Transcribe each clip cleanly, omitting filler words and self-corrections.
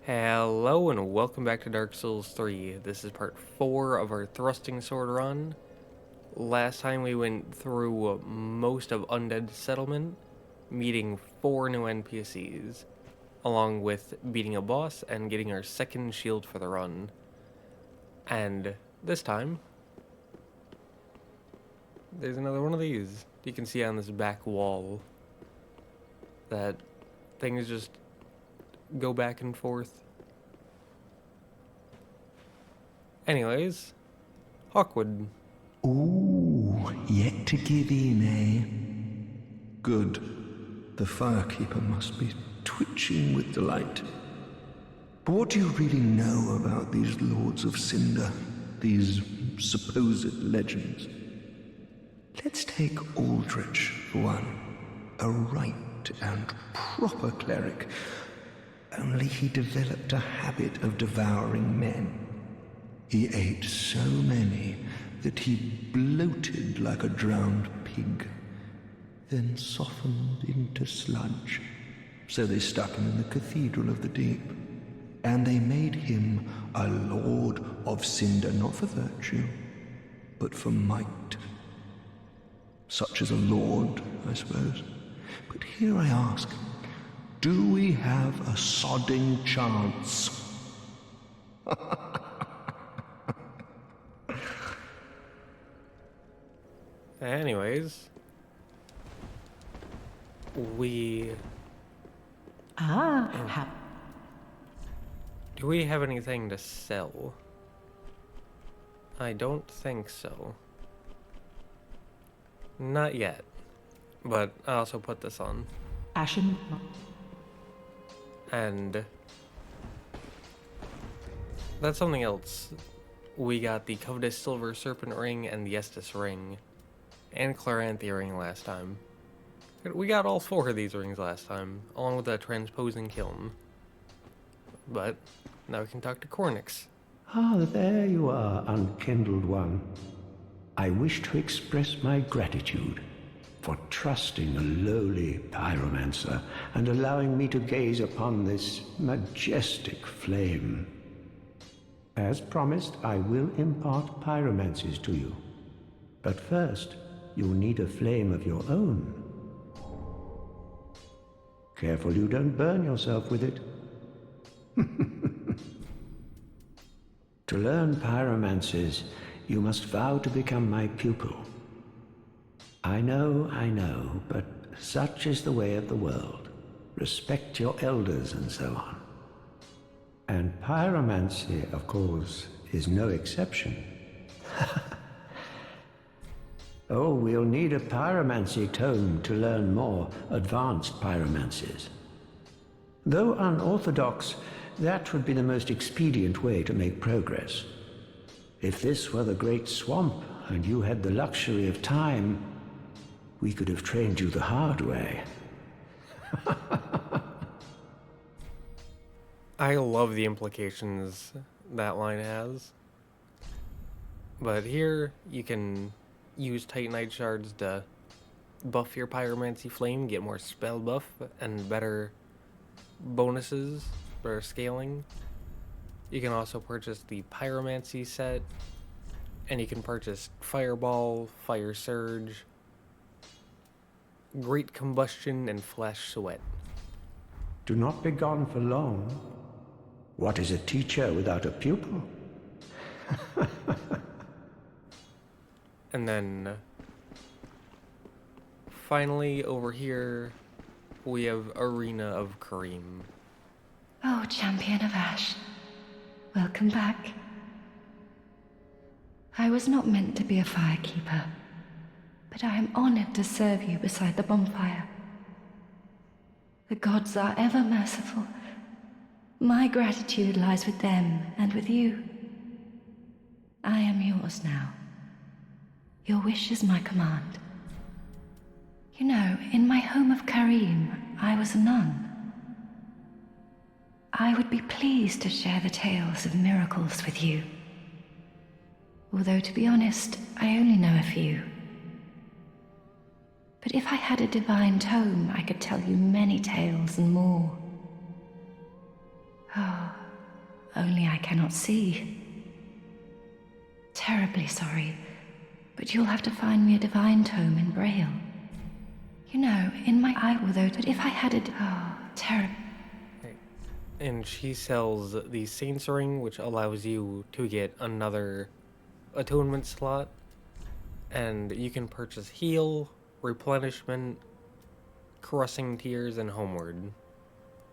Hello and welcome back to Dark Souls 3. This is part 4 of our Thrusting Sword run. Last time we went through most of Undead Settlement, meeting 4 new NPCs, along with beating a boss and getting our second shield for the run. And this time, there's another one of these. You can see on this back wall that things just go back and forth. Anyways, Hawkwood. Ooh, yet to give in, eh? Good. The Firekeeper must be twitching with delight. But what do you really know about these Lords of Cinder, these supposed legends? Let's take Aldrich for one. A right and proper cleric. Only he developed a habit of devouring men. He ate so many that he bloated like a drowned pig, then softened into sludge. So they stuck him in the Cathedral of the Deep, and they made him a Lord of Cinder, not for virtue, but for might. Such as a lord, I suppose. But here I ask, do we have a sodding chance? Anyways, do we have anything to sell? I don't think so. Not yet. But I also put this on. Ashen. And that's something else. We got the Covetous Silver Serpent Ring and the Estus Ring. And Claranthe Ring last time. We got all 4 of these rings last time, along with the Transposing Kiln. But now we can talk to Cornix. Ah, there you are, unkindled one. I wish to express my gratitude for trusting a lowly pyromancer and allowing me to gaze upon this majestic flame. As promised, I will impart pyromancies to you. But first, you'll need a flame of your own. Careful you don't burn yourself with it. To learn pyromancies, you must vow to become my pupil. I know, but such is the way of the world. Respect your elders and so on. And pyromancy, of course, is no exception. Oh, we'll need a pyromancy tome to learn more advanced pyromancies. Though unorthodox, that would be the most expedient way to make progress. If this were the Great Swamp, and you had the luxury of time, we could have trained you the hard way. I love the implications that line has. But here, you can use Titanite shards to buff your Pyromancy Flame, get more spell buff, and better bonuses, better scaling. You can also purchase the Pyromancy set, and you can purchase Fireball, Fire Surge, Great Combustion, and Flash Sweat. Do not be gone for long. What is a teacher without a pupil? And then, finally, over here, we have Arena of Kareem. Oh, Champion of Ash. Welcome back. I was not meant to be a firekeeper, but I am honored to serve you beside the bonfire. The gods are ever merciful. My gratitude lies with them and with you. I am yours now. Your wish is my command. You know, in my home of Kareem, I was a nun. I would be pleased to share the tales of miracles with you. Although, to be honest, I only know a few. But if I had a divine tome, I could tell you many tales and more. Oh, only I cannot see. Terribly sorry, but you'll have to find me a divine tome in Braille. You know, in my eye, although, but if I had it, oh, terrible. And she sells the Saint's Ring, which allows you to get another atonement slot. And you can purchase Heal, Replenishment, Caressing Tears, and Homeward.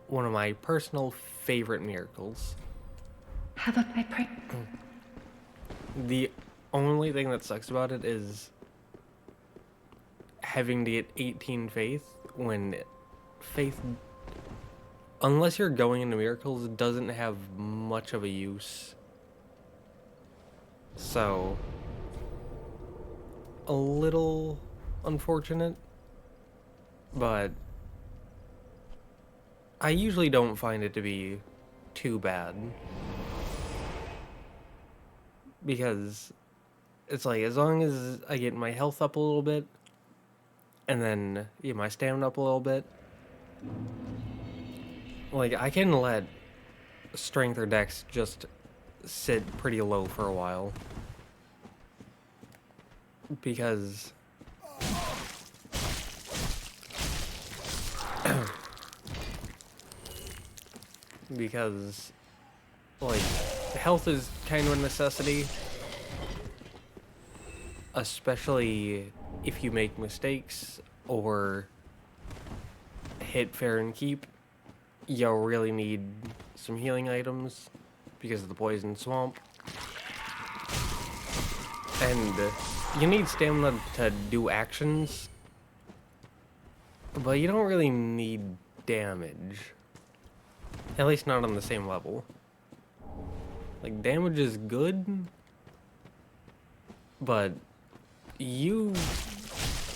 One of my personal favorite miracles. How about I pray? The only thing that sucks about it is having to get 18 faith when faith, unless you're going into miracles, doesn't have much of a use. So, a little unfortunate, but I usually don't find it to be too bad. Because it's like, as long as I get my health up a little bit, and then get my stamina up a little bit, like, I can let strength or dex just sit pretty low for a while. Because like, health is kind of a necessity, especially if you make mistakes or hit fair and keep. You'll really need some healing items because of the poison swamp, and you need stamina to do actions, but you don't really need damage, at least not on the same level. Like, damage is good, but you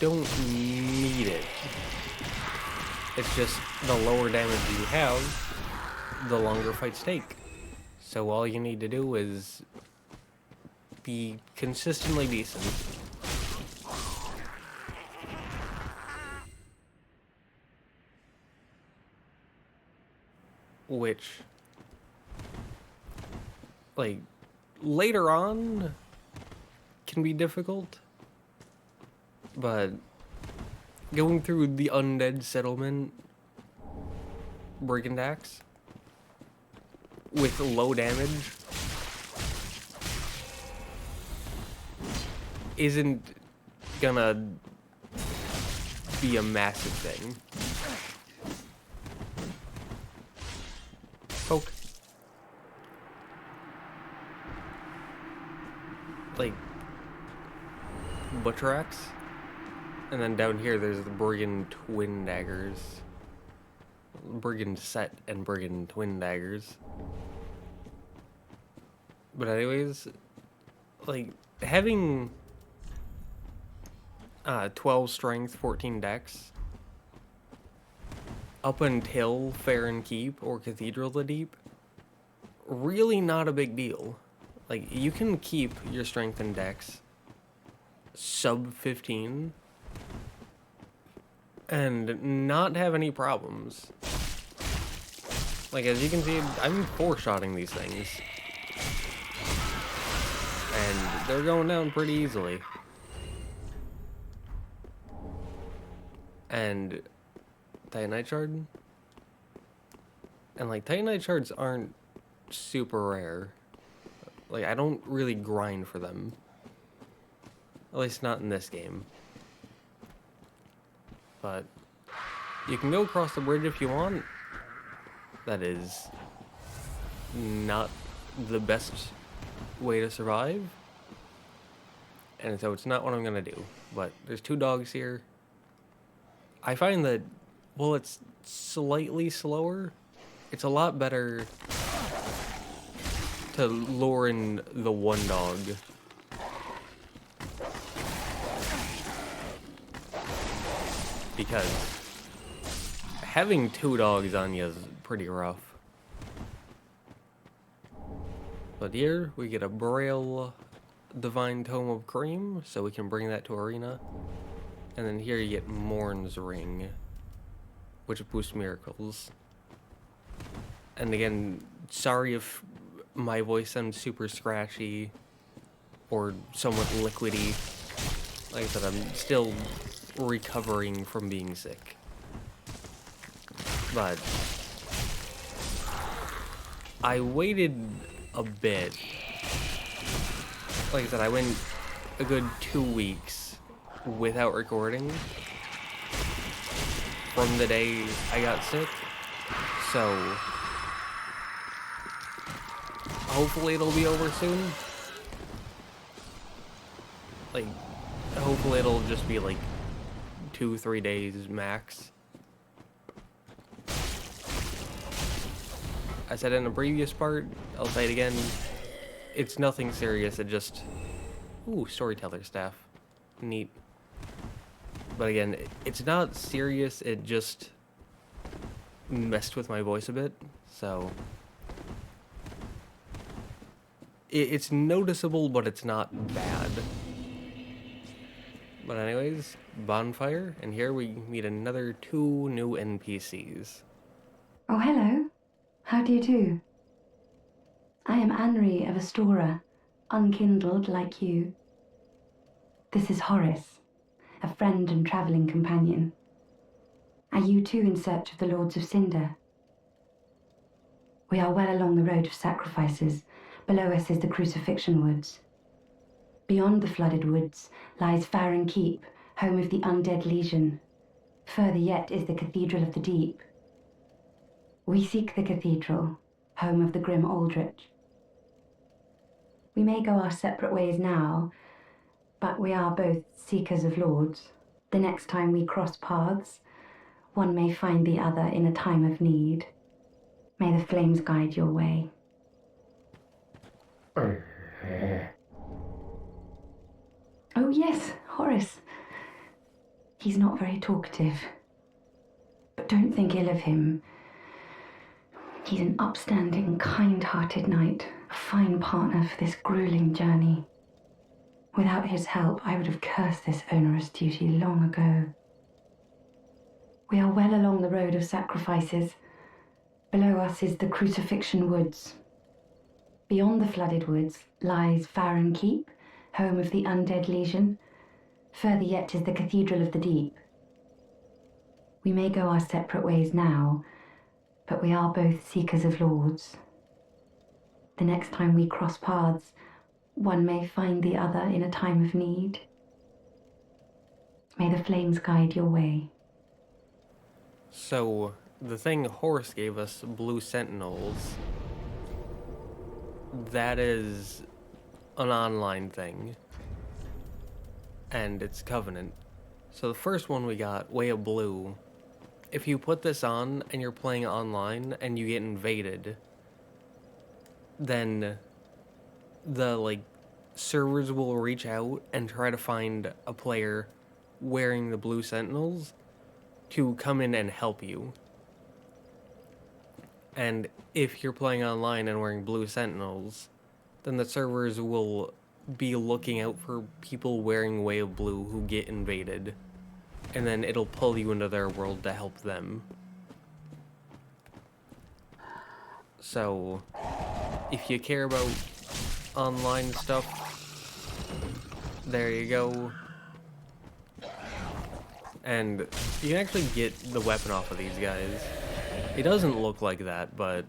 don't need it. It's just the lower damage you have, the longer fights take. So all you need to do is be consistently decent. Which, like, later on can be difficult, but going through the undead settlement brigand axe with low damage isn't gonna be a massive thing. Poke. Like, butcher axe, and then down here there's the brigand twin daggers, brigand set and brigand twin daggers. But anyways, like, having 12 strength, 14 dex up until Fair and Keep or Cathedral the Deep, really not a big deal. Like, you can keep your strength and dex sub 15 and not have any problems. Like, as you can see, I'm four-shotting these things, and they're going down pretty easily. And Titanite Shard, and like, Titanite Shards aren't super rare. Like, I don't really grind for them, at least not in this game. But you can go across the bridge if you want. That is not the best way to survive, and so it's not what I'm gonna do. But there's two dogs here. I find that while it's slightly slower, it's a lot better to lure in the one dog. Because having two dogs on you is pretty rough. But here we get a Braille Divine Tome of Cream, so we can bring that to Arena. And then here you get Morn's Ring, which boosts miracles. And again, sorry if my voice sounds super scratchy or somewhat liquidy. Like I said, I'm still recovering from being sick. But I waited a bit. Like I said, I went a good 2 weeks without recording from the day I got sick. So hopefully it'll be over soon. Like, hopefully it'll just be like 2-3 days max. I said in a previous part, I'll say it again, it's nothing serious, it just... Ooh, storyteller staff. Neat. But again, it's not serious, it just messed with my voice a bit, so... It's noticeable, but it's not bad. But anyways, bonfire, and here we meet another 2 new NPCs. Oh, hello. How do you do? I am Anri of Astora, unkindled like you. This is Horace, a friend and travelling companion. Are you too in search of the Lords of Cinder? We are well along the road of sacrifices. Below us is the Crucifixion Woods. Beyond the flooded woods lies Farron Keep, home of the undead legion. Further yet is the Cathedral of the Deep. We seek the cathedral, home of the grim Aldrich. We may go our separate ways now, but we are both seekers of lords. The next time we cross paths, one may find the other in a time of need. May the flames guide your way. Oh yes, Horace. He's not very talkative. But don't think ill of him. He's an upstanding, kind-hearted knight, a fine partner for this grueling journey. Without his help, I would have cursed this onerous duty long ago. We are well along the road of sacrifices. Below us is the Crucifixion Woods. Beyond the flooded woods lies Farron Keep, home of the undead legion. Further yet is the Cathedral of the Deep. We may go our separate ways now, but we are both seekers of lords. The next time we cross paths, one may find the other in a time of need. May the flames guide your way. So, the thing Horace gave us, Blue Sentinels, that is an online thing. And it's Covenant. So the first one we got, Way of Blue, if you put this on and you're playing online and you get invaded, then the servers will reach out and try to find a player wearing the Blue Sentinels to come in and help you. And if you're playing online and wearing Blue Sentinels, then the servers will be looking out for people wearing Way of Blue who get invaded, and then it'll pull you into their world to help them. So, if you care about online stuff, there you go. And you can actually get the weapon off of these guys. It doesn't look like that, but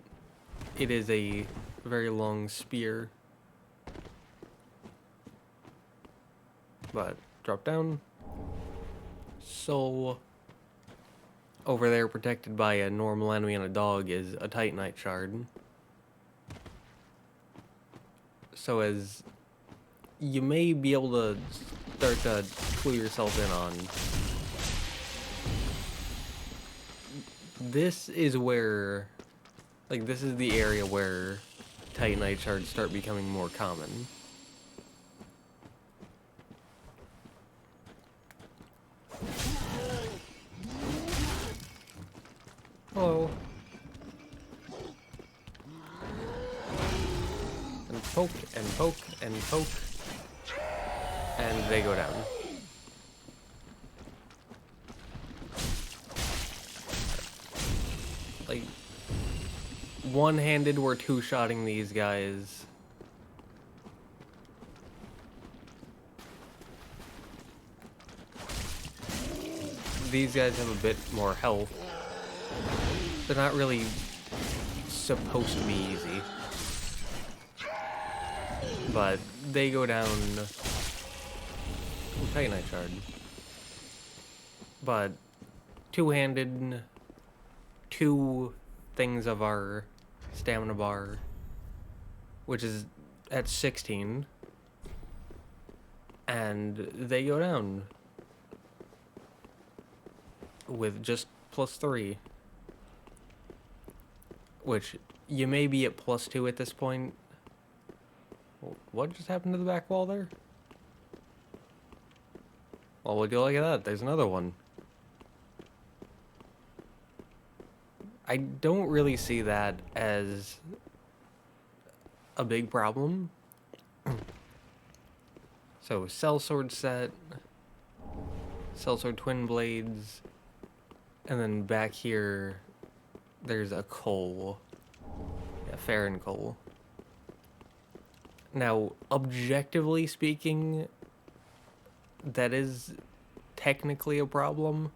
it is a very long spear. But drop down. So over there, protected by a normal enemy and a dog, is a Titanite shard. So as you may be able to start to clue yourself in on, this is where, this is the area where Titanite shards start becoming more common. Hello. And poke, and poke, and poke. And they go down. one-handed, we're two-shotting these guys. These guys have a bit more health. They're not really supposed to be easy. But they go down... Titanite shard. But two-handed, two things of our stamina bar, which is at 16, and they go down with just +3, which you may be at +2 at this point. What just happened to the back wall there? Well, would you look at that? There's another one. I don't really see that as a big problem. So, sellsword set, sellsword twin blades, and then back here, there's a coal. Yeah, Farron coal. Now, objectively speaking, that is technically a problem,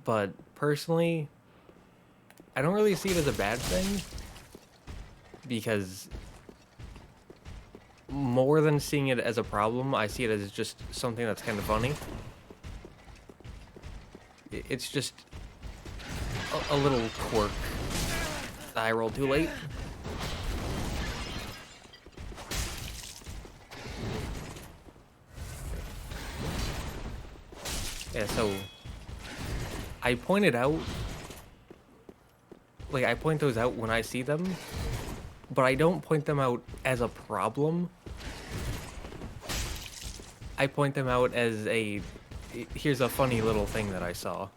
but personally, I don't really see it as a bad thing, because more than seeing it as a problem, I see it as just something that's kind of funny. It's just a little quirk. I rolled too late. Yeah, so I pointed out, like, I point those out when I see them, but I don't point them out as a problem. I point them out as a, here's a funny little thing that I saw.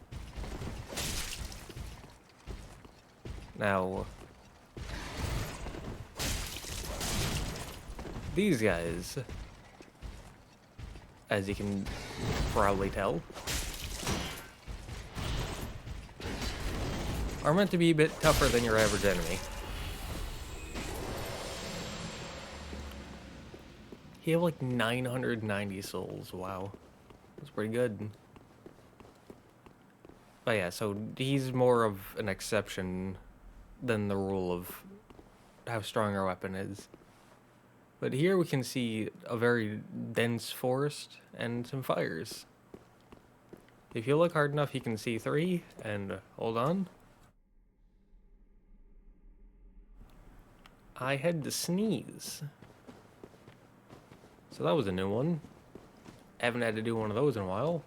Now, these guys, as you can probably tell, are meant to be a bit tougher than your average enemy. He have like 990 souls, wow. That's pretty good. But yeah, so he's more of an exception than the rule of how strong our weapon is. But here we can see a very dense forest and some fires. If you look hard enough, you can see 3, and hold on. I had to sneeze. So that was a new one. Haven't had to do one of those in a while.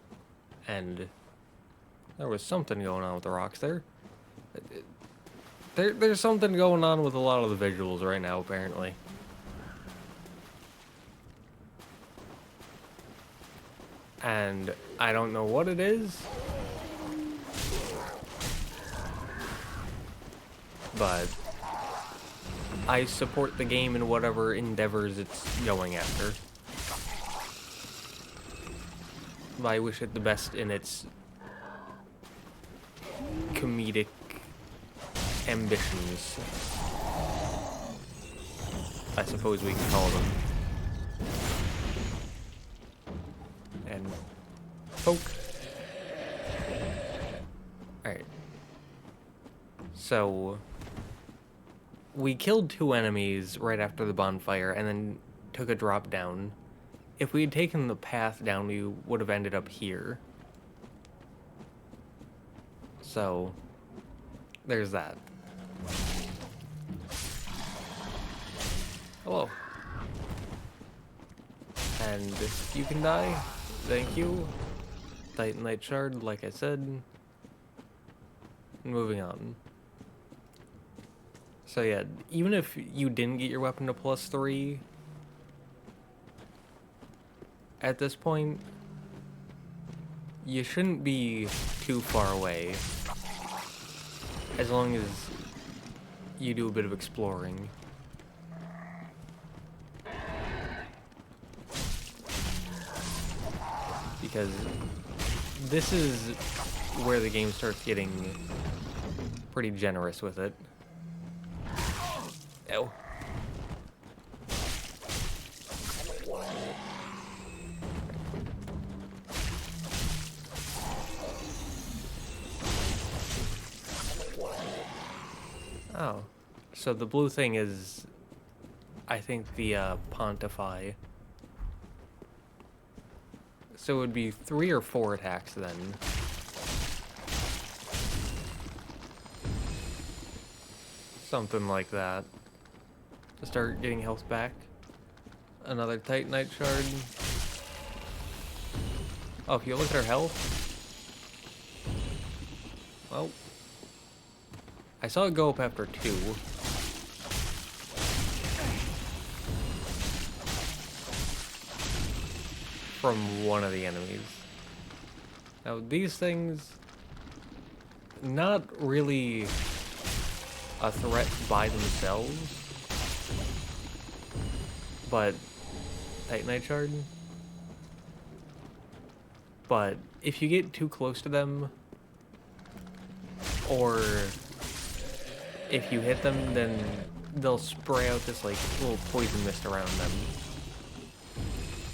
And there was something going on with the rocks there. There's something going on with a lot of the visuals right now, apparently. And I don't know what it is, but I support the game in whatever endeavors it's going after. I wish it the best in its comedic ambitions, I suppose we can call them. And poke. Alright. So we killed 2 enemies right after the bonfire and then took a drop down. If we had taken the path down, we would have ended up here. So there's that. Hello. And if you can die, thank you. Titanite shard, like I said. Moving on. So yeah, even if you didn't get your weapon to +3, at this point, you shouldn't be too far away, as long as you do a bit of exploring. Because this is where the game starts getting pretty generous with it. Ew. Oh, so the blue thing is, I think, the Pontify. So it would be 3 or 4 attacks then. Something like that. To start getting health back. Another Titanite shard. Oh, if you look at her health. Well, I saw it go up after 2. From one of the enemies. Now, these things, not really a threat by themselves, but Titanite shard. But if you get too close to them, or if you hit them, then they'll spray out this like little poison mist around them.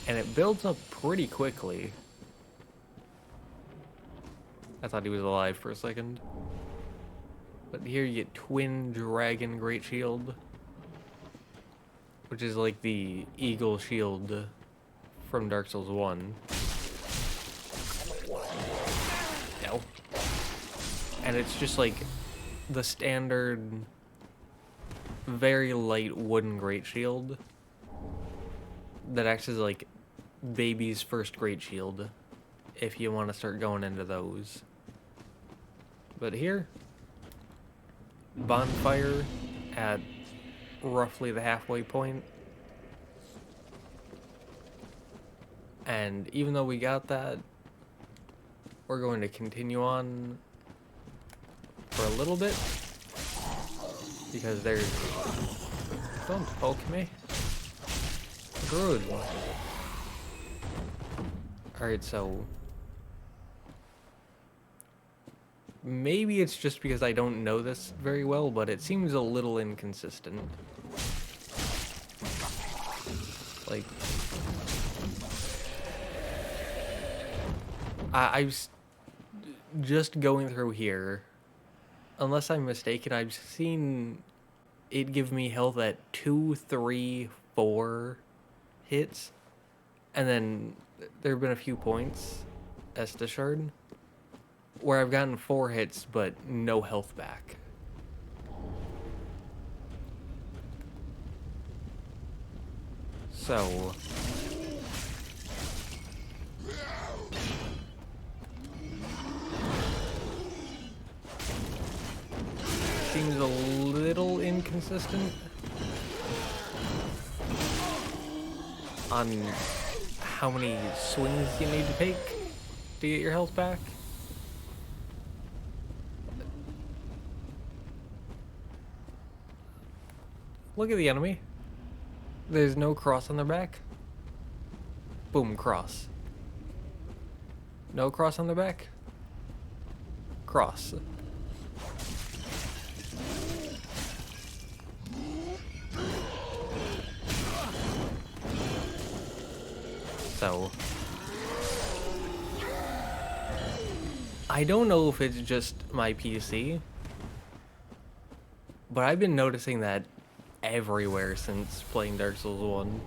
And it builds up pretty quickly. I thought he was alive for a second. But here you get Twin Dragon Great Shield, which is like the Eagle Shield from Dark Souls 1. No. And it's just like the standard, very light wooden Great Shield that acts as like baby's first Great Shield, if you want to start going into those. But here, bonfire at roughly the halfway point. And even though we got that, we're going to continue on for a little bit, because there's... Don't poke me. Good. Alright, so... maybe it's just because I don't know this very well, but it seems a little inconsistent. Like... I've just going through here, unless I'm mistaken, I've seen it give me health at 2, 3, 4 hits, and then there have been a few points, Estus Shard, where I've gotten 4 hits but no health back. So... seems a little inconsistent on how many swings you need to take to get your health back. Look at the enemy. There's no cross on their back. Boom, cross. No cross on their back. Cross. So, I don't know if it's just my PC, but I've been noticing that everywhere since playing Dark Souls 1.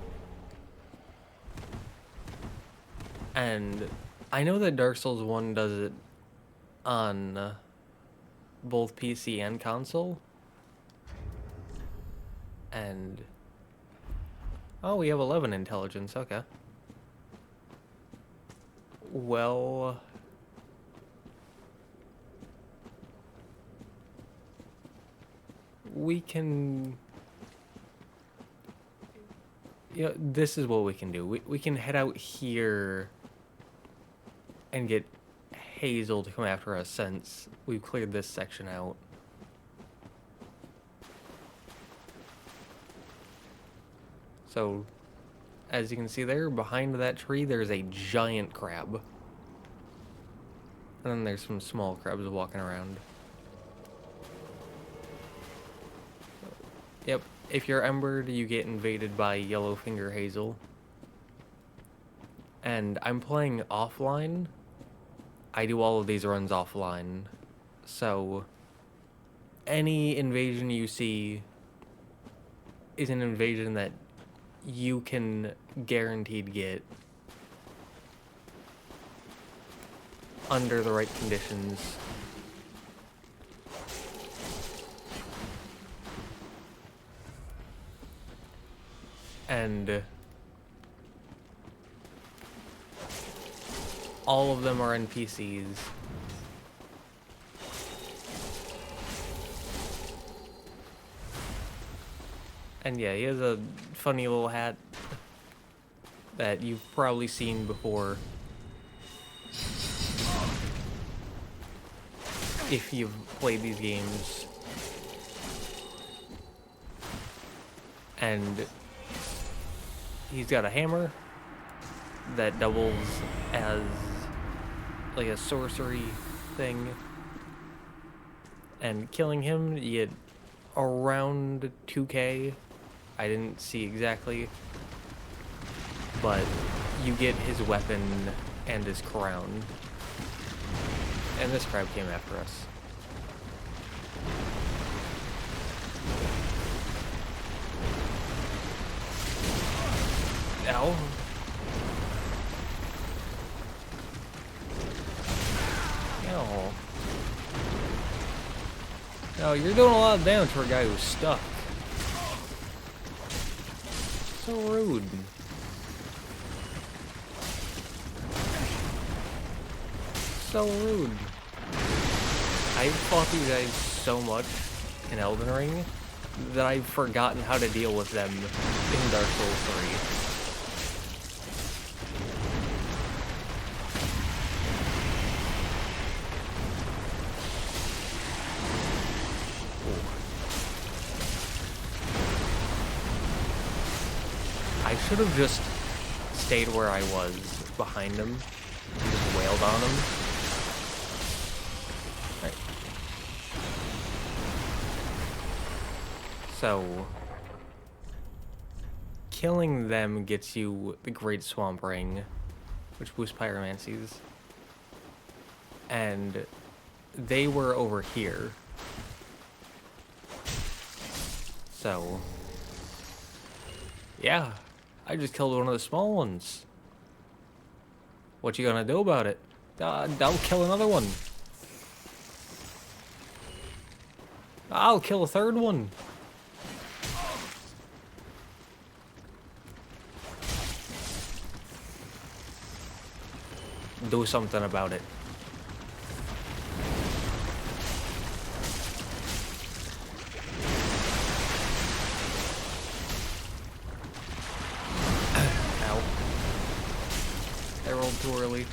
And I know that Dark Souls 1 does it on both PC and console. And... oh, we have 11 intelligence, okay. Well... we can... you know, this is what we can do. We can head out here and get Hazel to come after us since we've cleared this section out. So, as you can see there, behind that tree, there's a giant crab. And then there's some small crabs walking around. Yep, if you're embered, you get invaded by Yellowfinger Hazel. And I'm playing offline. I do all of these runs offline. So, any invasion you see is an invasion that you can guaranteed get under the right conditions. And all of them are NPCs. And yeah, he has a funny little hat that you've probably seen before if you've played these games. And he's got a hammer that doubles as like a sorcery thing. And killing him, you get around 2k. I didn't see exactly, but you get his weapon and his crown. And this crab came after us. Ow. Ow. No, you're doing a lot of damage for a guy who's stuck. So rude. So rude. I've fought these guys so much in Elden Ring that I've forgotten how to deal with them in Dark Souls 3. I should have just stayed where I was, behind him, and just wailed on him. Right. So, killing them gets you the Great Swamp Ring, which boosts pyromancies. And they were over here. So, yeah. I just killed one of the small ones. What you gonna do about it? I'll kill another one. I'll kill a third one. Do something about it. Too early.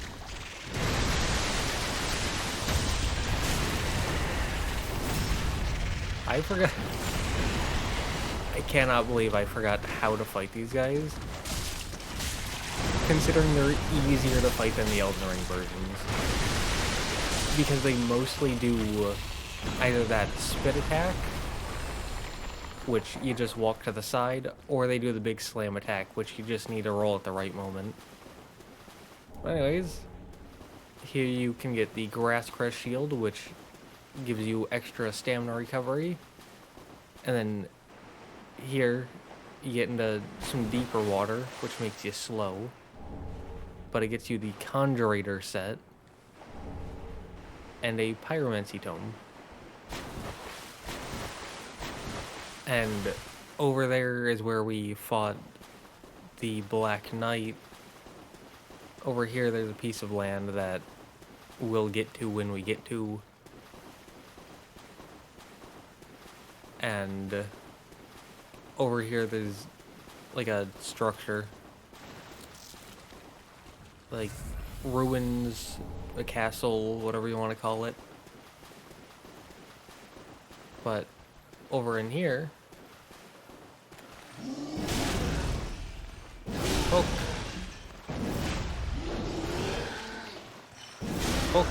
I forgot. I cannot believe I forgot how to fight these guys. Considering they're easier to fight than the Elden Ring versions. Because they mostly do either that spit attack, which you just walk to the side, or they do the big slam attack, which you just need to roll at the right moment. Anyways, here you can get the Grass Crest Shield, which gives you extra stamina recovery. And then here you get into some deeper water, which makes you slow. But it gets you the Conjurator set and a Pyromancy Tome. And over there is where we fought the Black Knight. Over here, there's a piece of land that we'll get to when we get to. And over here, there's like a structure. Like ruins, a castle, whatever you want to call it. But over in here... Oh! Hook.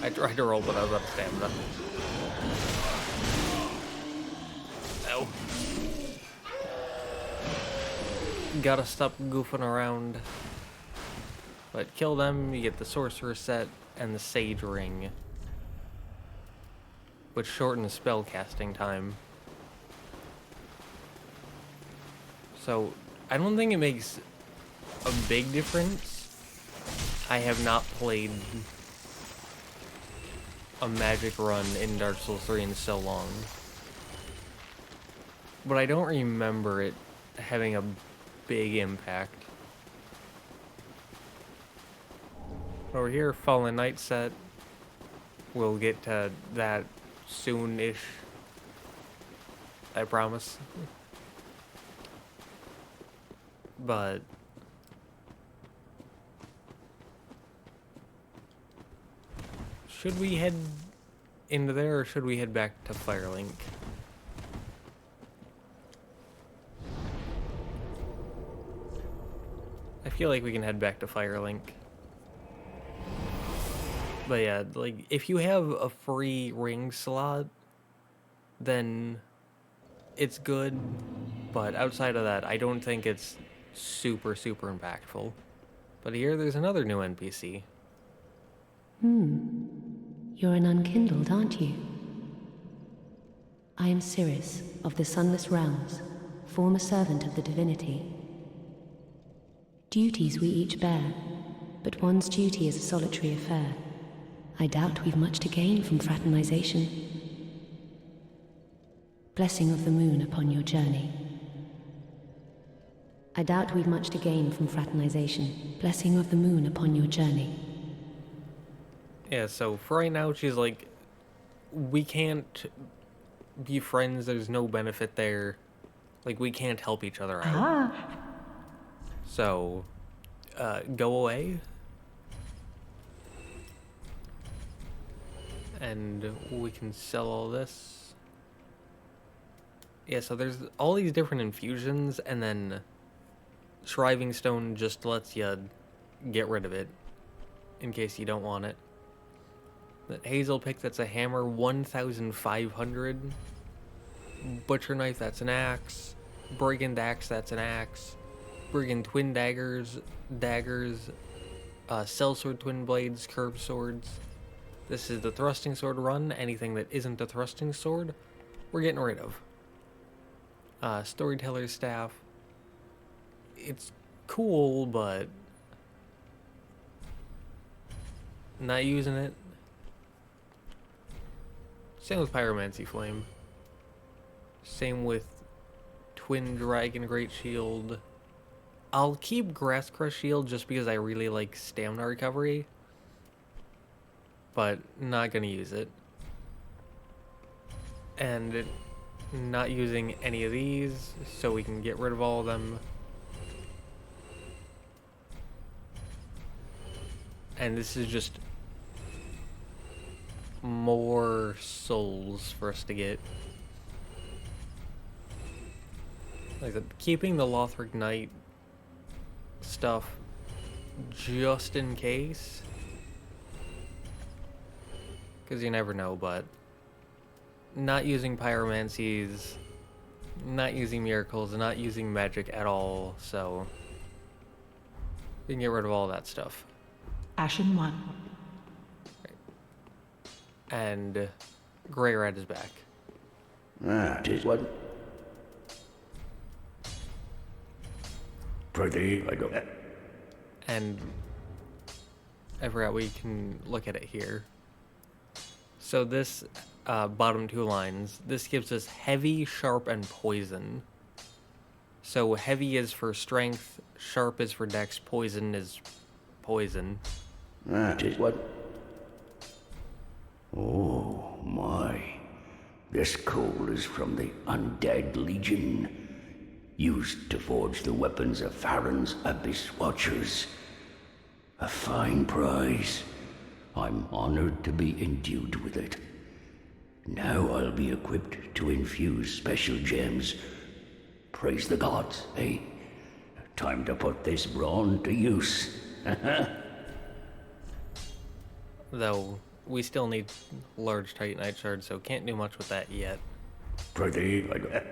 I tried to roll, but I was out of stamina. gotta stop goofing around. But kill them, you get the Sorcerer set and the Sage Ring, which shortens spell casting time. So, I don't think it makes a big difference. I have not played a magic run in Dark Souls 3 in so long. But I don't remember it having a big impact. Over here, Fallen Knight set. We'll get to that soon-ish. I promise. But should we head into there, or should we head back to Firelink? I feel like we can head back to Firelink. But yeah, like, if you have a free ring slot, then it's good. But outside of that, I don't think it's super impactful. But here, there's another new NPC. You're an unkindled, aren't you? I am Cirrus, of the Sunless Realms, former servant of the divinity. Duties we each bear, but one's duty is a solitary affair. I doubt we've much to gain from fraternization. Blessing of the moon upon your journey. I doubt we've much to gain from fraternization. Blessing of the moon upon your journey. Yeah, so for right now, she's like, we can't be friends, there's no benefit there. Like, we can't help each other out. So, go away. And we can sell all this. Yeah, so there's all these different infusions, and then Shriving Stone just lets you get rid of it in case you don't want it. That Hazel Pick, that's a hammer, 1,500. Butcher Knife, that's an axe. Brigand Axe, that's an axe. Brigand Twin Daggers, Sellsword Twin Blades, Curved Swords. This is the Thrusting Sword run. Anything that isn't a Thrusting Sword, we're getting rid of. Storyteller's Staff. It's cool, but not using it. Same with Pyromancy Flame. Same with Twin Dragon Great Shield. I'll keep Grass Crush Shield just because I really like stamina recovery, but not gonna use it. And not using any of these, so we can get rid of all of them. And this is just more souls for us to get. Like, keeping the Lothric Knight stuff just in case, because you never know. But not using pyromancies, not using miracles, not using magic at all, so we can get rid of all that stuff. Ashen 1. And Grey Rat is back. Tis what? Prithee, I go. And I forgot we can look at it here. So this bottom two lines, this gives us heavy, sharp, and poison. So heavy is for strength, sharp is for dex, poison is poison. Tis what? Oh my. This coal is from the Undead Legion, used to forge the weapons of Farron's Abyss Watchers. A fine prize. I'm honored to be endued with it. Now I'll be equipped to infuse special gems. Praise the gods, eh? Time to put this brawn to use. Though we still need large Titanite shards, so can't do much with that yet. Prithee, I go.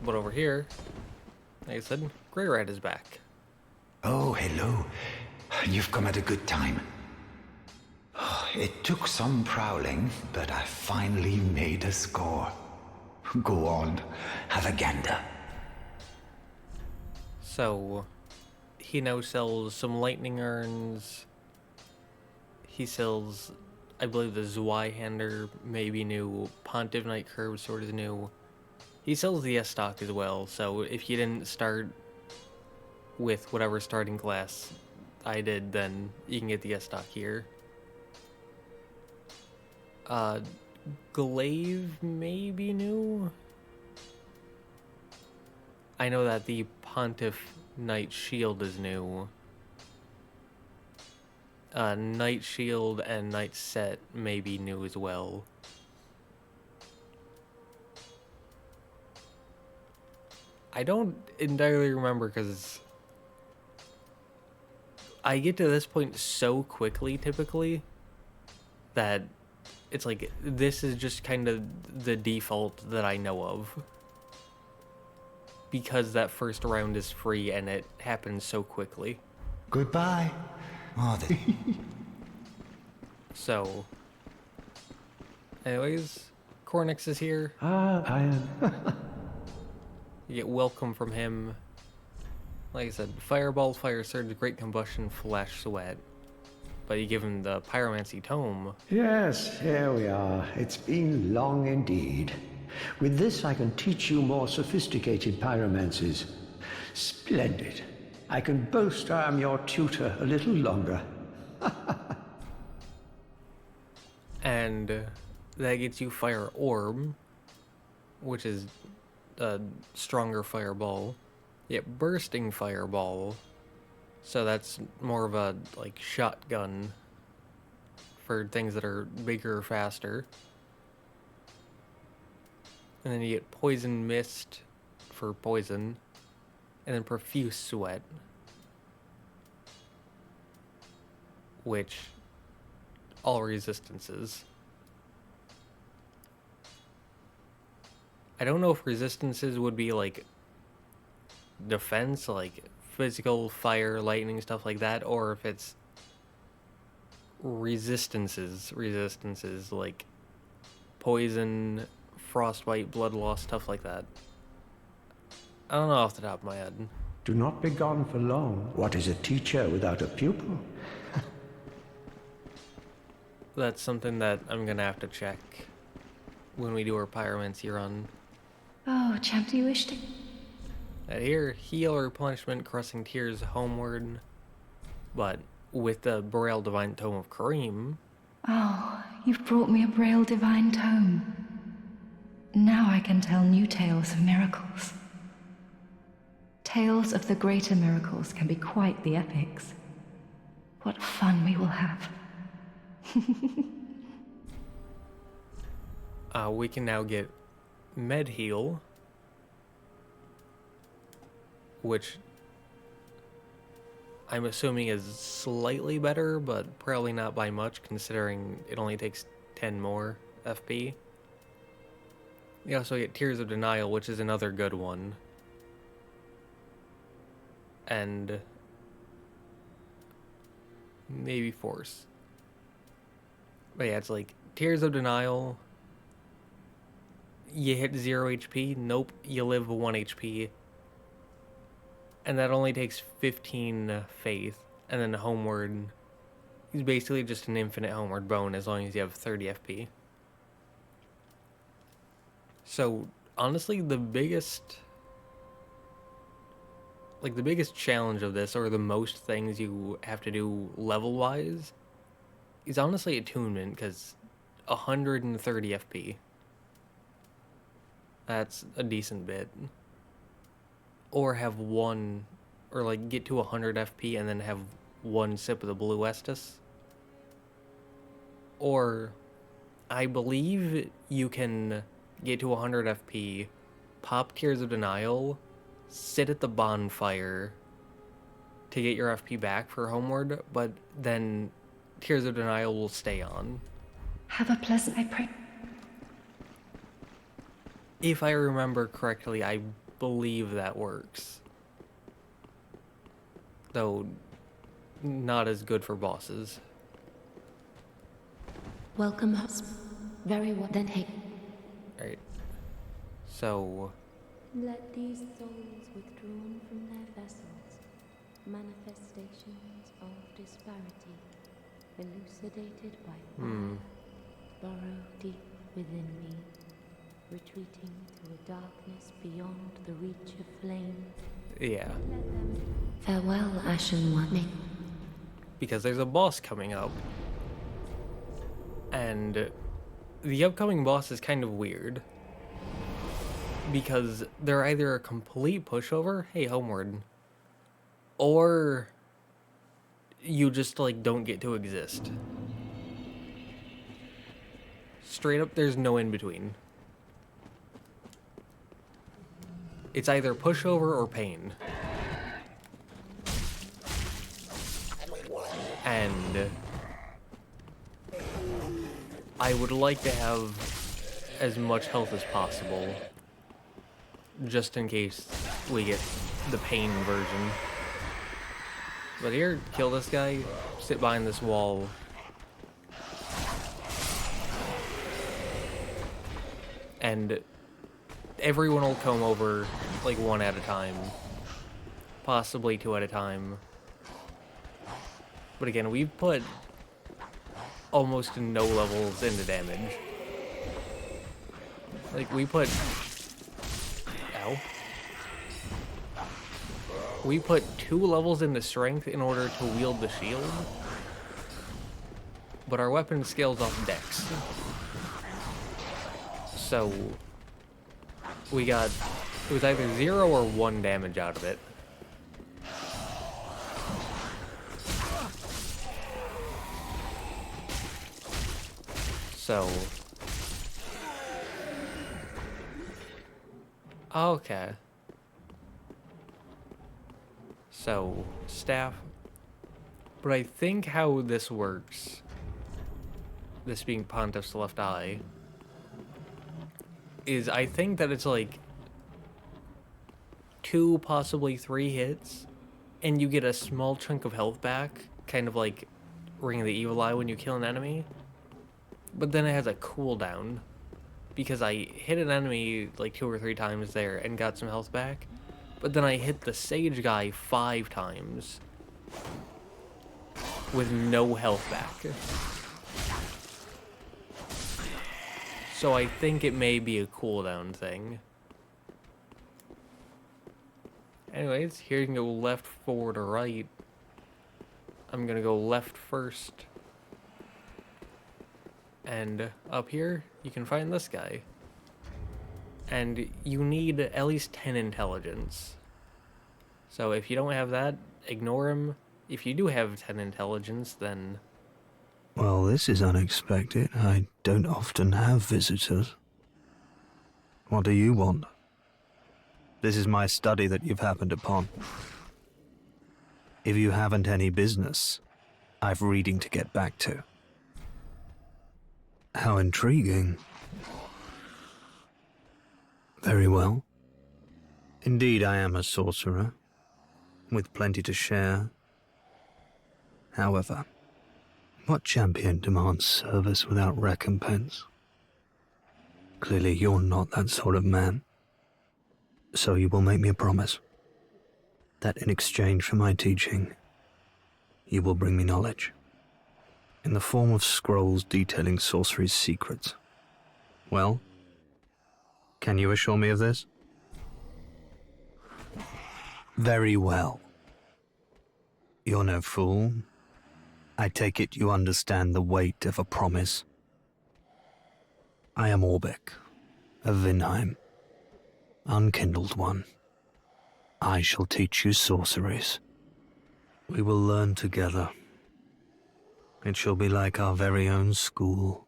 But over here, Like I said, Grey Rat is back. Oh, hello. You've come at a good time. It took some prowling, but I finally made a score. Go on, have a gander. So, he now sells some lightning urns. He sells, I believe, the Zweihander may be new. Pontiff Knight Curve Sword is new. He sells the S-Stock as well, so if you didn't start with whatever starting class I did, then you can get the S-Stock here. Glaive may be new. I know that the Pontiff Knight Shield is new. Knight Shield and Knight Set may be new as well. I don't entirely remember because I get to this point so quickly typically that it's like this is just kind of the default that I know of. Because that first round is free and it happens so quickly. Goodbye. Oh, So, anyways, Cornix is here. I am. You get welcome from him. Like I said, Fireball, Fire Surge, Great Combustion, Flash Sweat. But you give him the Pyromancy Tome. Yes, here we are. It's been long indeed. With this, I can teach you more sophisticated pyromancies. Splendid. I can boast I am your tutor a little longer. And that gets you Fire Orb, which is a stronger fireball. You get Bursting Fireball, so that's more of a like shotgun for things that are bigger or faster. And then you get Poison Mist for poison, and then Profuse Sweat, which all resistances. I don't know if resistances would be like defense, like physical, fire, lightning, stuff like that, or if it's resistances like poison, frostbite, blood loss, stuff like that. I don't know off the top of my head. Do not be gone for long. What is a teacher without a pupil? That's something that I'm gonna have to check when we do our pyromancy run. Oh, champ, do you wish to? Here, heal, replenishment, crossing tears homeward. But with the Boreal Divine Tome of Kareem. Oh, you've brought me a Braille Divine Tome. Now I can tell new tales of miracles. Tales of the greater miracles can be quite the epics. What fun we will have. We can now get Med Heal, which I'm assuming is slightly better, but probably not by much, considering it only takes 10 more FP. You also get Tears of Denial, which is another good one. And maybe Force. But yeah, it's like Tears of Denial. You hit 0 HP. Nope, you live 1 HP. And that only takes 15 faith. And then Homeward is basically just an infinite Homeward bone as long as you have 30 FP. So, honestly, the biggest challenge of this, or the most things you have to do level-wise, is honestly attunement, because 130 FP. That's a decent bit. Or have one, or like get to 100 FP and then have one sip of the Blue Estus. Or, I believe you can get to 100 FP, pop Tears of Denial, sit at the bonfire to get your FP back for Homeward, but then Tears of Denial will stay on. Have a pleasant, I pray. If I remember correctly, I believe that works. though not as good for bosses. Welcome, host. Very well. Then, hey. Right. So, Let these souls withdrawn from their vessels, manifestations of disparity, elucidated by fire, burrow deep within me, retreating to a darkness beyond the reach of flame. yeah. Farewell, Ashen One. Because there's a boss coming up. And the upcoming boss is kind of weird. Because they're either a complete pushover, hey, homeward, or you just, like, don't get to exist. Straight up, there's no in-between. It's either pushover or pain. And I would like to have as much health as possible, just in case we get the pain version. But here, kill this guy, sit behind this wall. And everyone will come over, like, one at a time. Possibly two at a time. But again, we've put almost no levels into damage. Like, we put... Ow. We put 2 levels into strength in order to wield the shield. But our weapon scales off dex. So, we got... It was either 0 or 1 damage out of it. So... Okay. So, staff. But I think how this works, this being Pontiff's left eye, is I think that it's like 2, possibly 3 hits, and you get a small chunk of health back, kind of like Ring of the Evil Eye when you kill an enemy. But then it has a cooldown, because I hit an enemy like 2 or 3 times there and got some health back, but then I hit the Sage guy 5 times with no health back. So I think it may be a cooldown thing. Anyways, here you can go left, forward, or right. I'm gonna go left first. And up here, you can find this guy. And you need at least 10 intelligence. So if you don't have that, ignore him. If you do have 10 intelligence, then... Well, this is unexpected. I don't often have visitors. What do you want? This is my study that you've happened upon. If you haven't any business, I've reading to get back to. How intriguing. Very well. Indeed, I am a sorcerer, with plenty to share. However, what champion demands service without recompense? Clearly, you're not that sort of man. So you will make me a promise that in exchange for my teaching, you will bring me knowledge in the form of scrolls detailing sorcery's secrets. Well, can you assure me of this? Very well. You're no fool. I take it you understand the weight of a promise. I am Orbeck, of Vinheim, unkindled one. I shall teach you sorceries. We will learn together. It shall be like our very own school.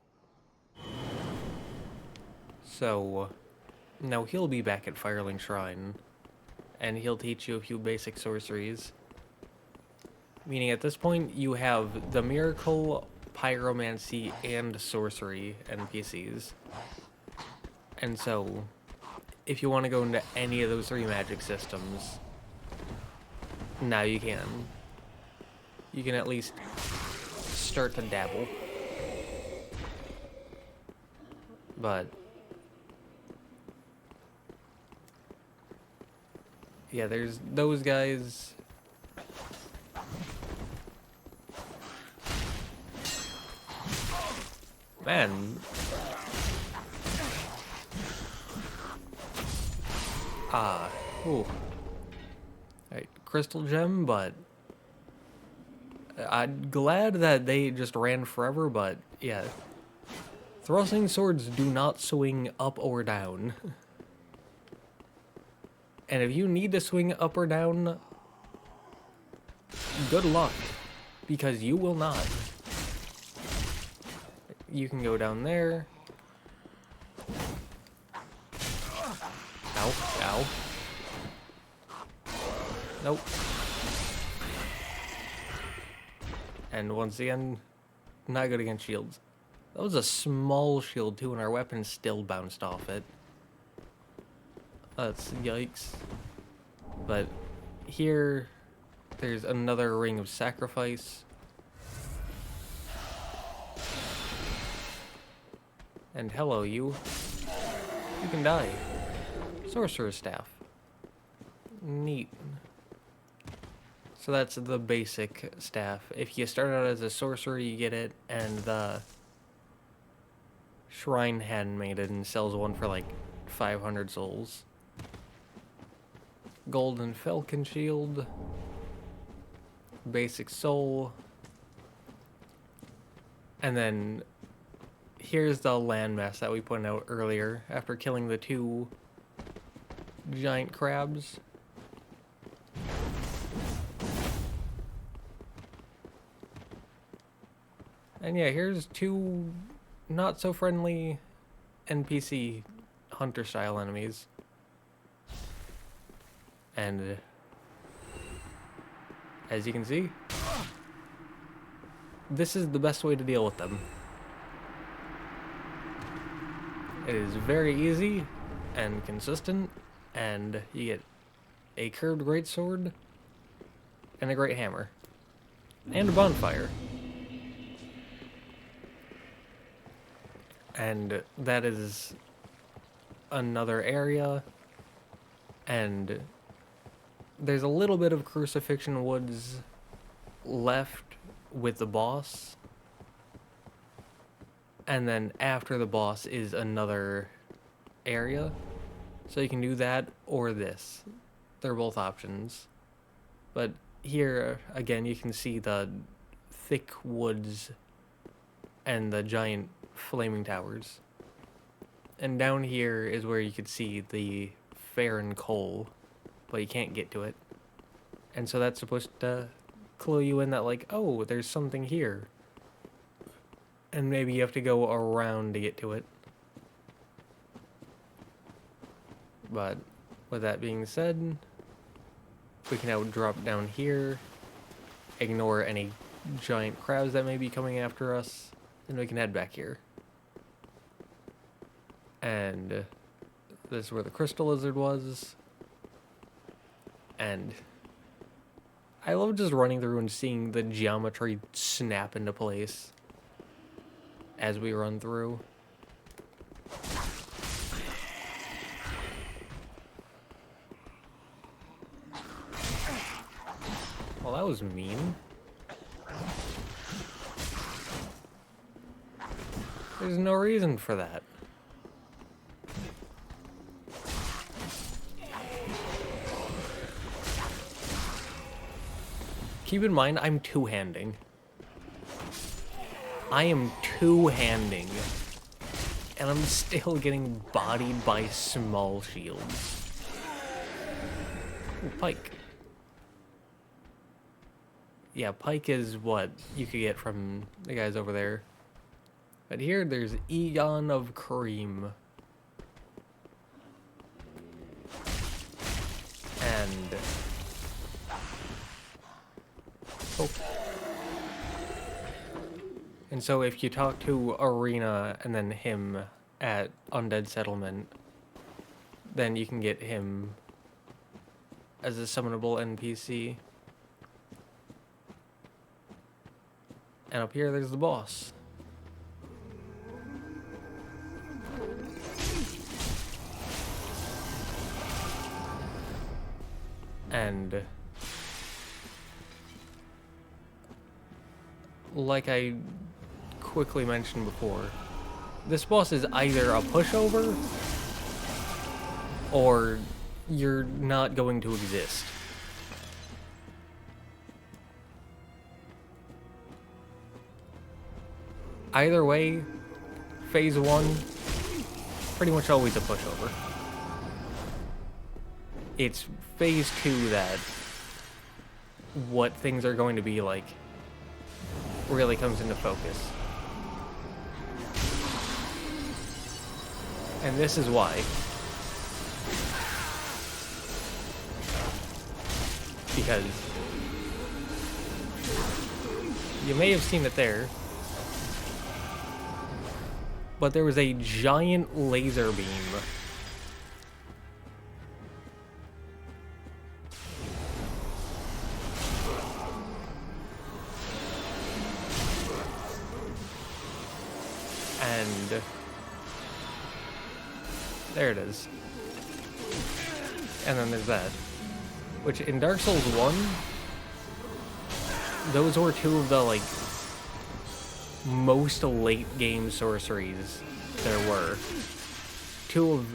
So, now he'll be back at Firelink Shrine, and he'll teach you a few basic sorceries. Meaning at this point, you have the Miracle, Pyromancy, and Sorcery NPCs. And so, if you want to go into any of those 3 magic systems, Now you can. You can at least start to dabble. But yeah, there's those guys. Man. Ooh. Alright, crystal gem, but I'm glad that they just ran forever, but yeah. Thrusting swords do not swing up or down. And if you need to swing up or down, good luck, because you will not. You can go down there. Ow, ow. Nope. And once again, not good against shields. That was a small shield too, and our weapon still bounced off it. That's yikes. But here, there's another ring of sacrifice. And hello, you. You can die. Sorcerer's Staff. Neat. So that's the basic staff. If you start out as a sorcerer, you get it, and the Shrine Handmaiden sells one for like 500 souls. Golden Falcon Shield. Basic soul. And then here's the landmass that we pointed out earlier after killing the 2 giant crabs. And yeah, here's 2 not so friendly NPC hunter style enemies. And as you can see, this is the best way to deal with them. It is very easy and consistent, and you get a curved greatsword and a great hammer and a bonfire. And that is another area, and there's a little bit of Crucifixion Woods left with the boss, and then after the boss is another area, so you can do that or this. They're both options. But here again you can see the thick woods and the giant flaming towers, and down here is where you could see the Farron coal, but you can't get to it, and so that's supposed to clue you in that, like, oh, there's something here, and maybe you have to go around to get to it. But with that being said, we can now drop down here, ignore any giant crabs that may be coming after us, and we can head back here. And this is where the crystal lizard was. And I love just running through and seeing the geometry snap into place as we run through. Well, that was mean. There's no reason for that. Keep in mind, I'm two-handing. I am two-handing. And I'm still getting bodied by small shields. Ooh, pike. Yeah, pike is what you could get from the guys over there. But here, there's Egon of Cream. And... oh. And so if you talk to Arena and then him at Undead Settlement, then you can get him as a summonable NPC. And up here, there's the boss. And like I quickly mentioned before, this boss is either a pushover or you're not going to exist. Either way, phase 1, pretty much always a pushover. It's phase 2 that what things are going to be like really comes into focus. And this is why. Because you may have seen it there, but there was a giant laser beam and there it is. And then there's that. Which in Dark Souls 1, those were two of the like most late game sorceries there were. Two of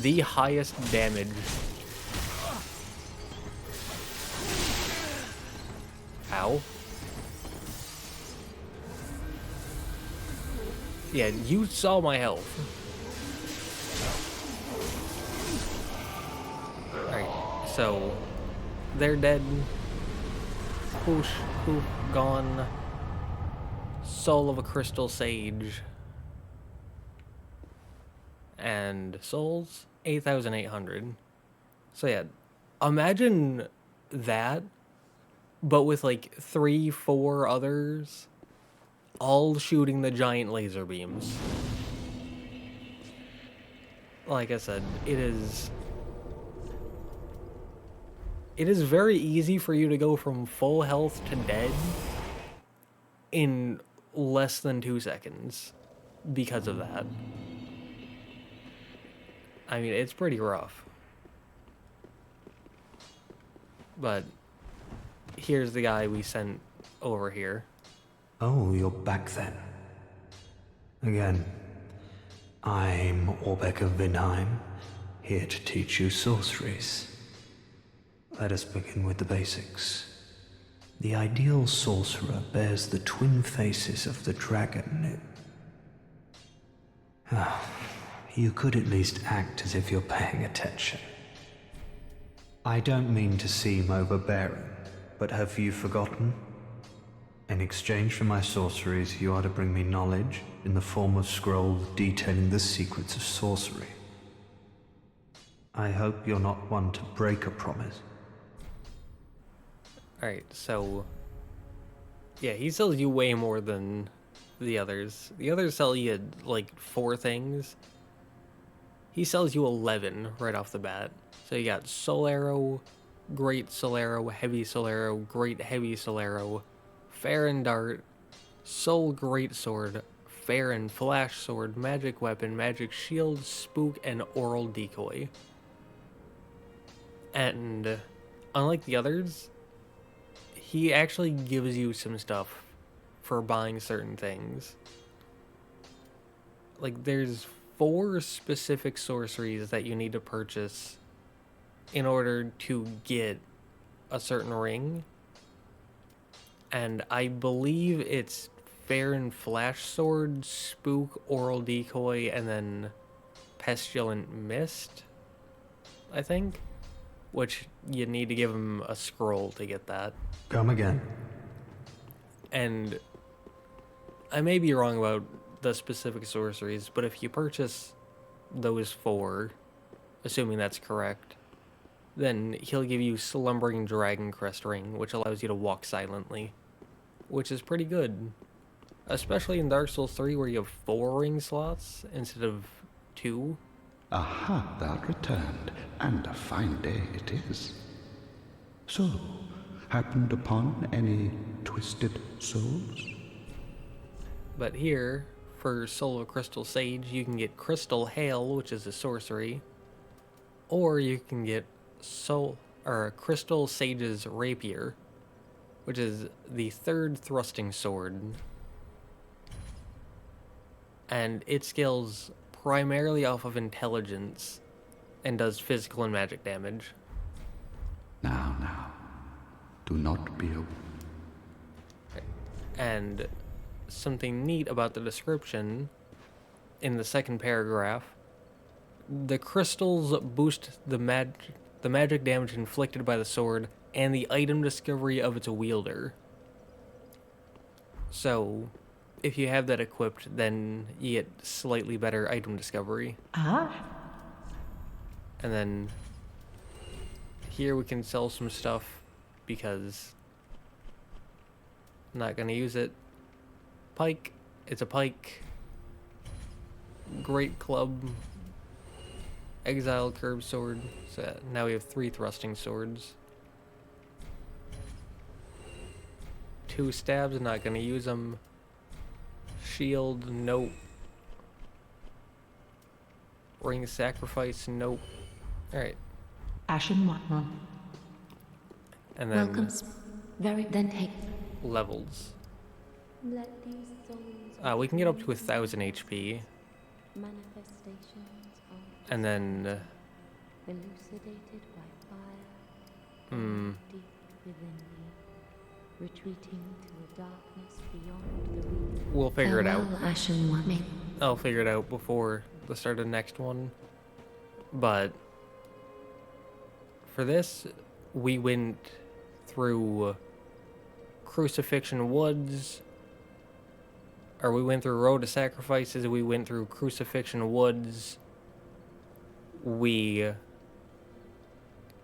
the highest damage. Ow. Yeah, you saw my health. Alright, so they're dead. Whoosh, whoop, gone. Soul of a Crystal Sage. And souls, 8,800. So yeah, imagine that, but with like 3, 4 others, all shooting the giant laser beams. Like I said, it is very easy for you to go from full health to dead in less than 2 seconds because of that. I mean, it's pretty rough. But here's the guy we sent over here. Oh, you're back then. Again, I'm Orbeck of Vinheim, here to teach you sorceries. Let us begin with the basics. The ideal sorcerer bears the twin faces of the dragon. You could at least act as if you're paying attention. I don't mean to seem overbearing, but have you forgotten? In exchange for my sorceries, you are to bring me knowledge in the form of scrolls detailing the secrets of sorcery. I hope you're not one to break a promise. Alright, so yeah, he sells you way more than the others. The others sell you like 4 things. He sells you 11 right off the bat. So you got Soul Arrow, Great Soul Arrow, Heavy Soul Arrow, Great Heavy Soul Arrow, Fair and Dart, Soul Great Sword, Fair and Flash Sword, Magic Weapon, Magic Shield, Spook, and Oral Decoy. And unlike the others, he actually gives you some stuff for buying certain things. Like, there's 4 specific sorceries that you need to purchase in order to get a certain ring. And I believe it's Fair and Flash Sword, Spook, Oral Decoy, and then Pestilent Mist, I think. Which you need to give him a scroll to get that. Come again. And I may be wrong about the specific sorceries, but if you purchase those 4, assuming that's correct, then he'll give you Slumbering Dragon Crest Ring, which allows you to walk silently, which is pretty good. Especially in Dark Souls 3, where you have 4 ring slots instead of 2. Aha, thou'rt returned, and a fine day it is. So, happened upon any twisted souls? But here, for Solar Crystal Sage, you can get Crystal Hail, which is a sorcery, or you can get Crystal Sage's Rapier, which is the 3rd thrusting sword. And it scales primarily off of intelligence and does physical and magic damage. Now, do not be a... And something neat about the description in the 2nd paragraph, the crystals boost the magic damage inflicted by the sword and the item discovery of its wielder. So, if you have that equipped, then you get slightly better item discovery. Ah. And then here we can sell some stuff because I'm not going to use it. Pike. It's a pike. Great club. Exile curved sword. So now we have 3 thrusting swords. 2 stabs, not going to use them. Shield, nope. Ring sacrifice, nope. Alright. Ashen one. And then Welcomes. Very then take. levels. Let these souls We can get up to 1,000 HP. manifestations of And then elucidated by fire deep within me, retreating to a darkness beyond the reach. we'll figure it out. Farewell, Ashen One. I'll figure it out before the start of the next one. But for this, we went through Crucifixion Woods, or we went through Road to Sacrifices, we went through Crucifixion Woods, we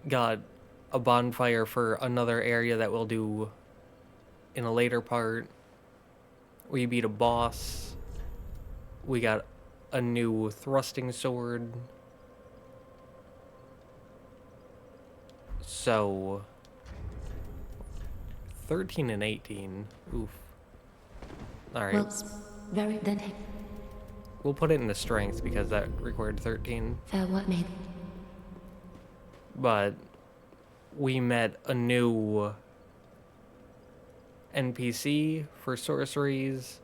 got a bonfire for another area that we'll do in a later part, we beat a boss, we got a new thrusting sword, so 13 and 18, oof. Alright, Well, very then take. we'll put it into strength because that required 13. Farewell, maid. But we met a new NPC for sorceries.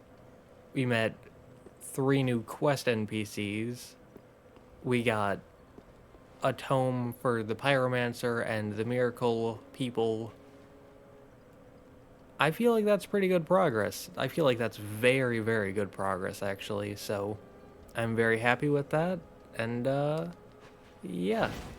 We met 3 new quest NPCs. We got a tome for the Pyromancer and the Miracle people. I feel like that's pretty good progress. I feel like that's very, very good progress, actually. So I'm very happy with that. And, yeah.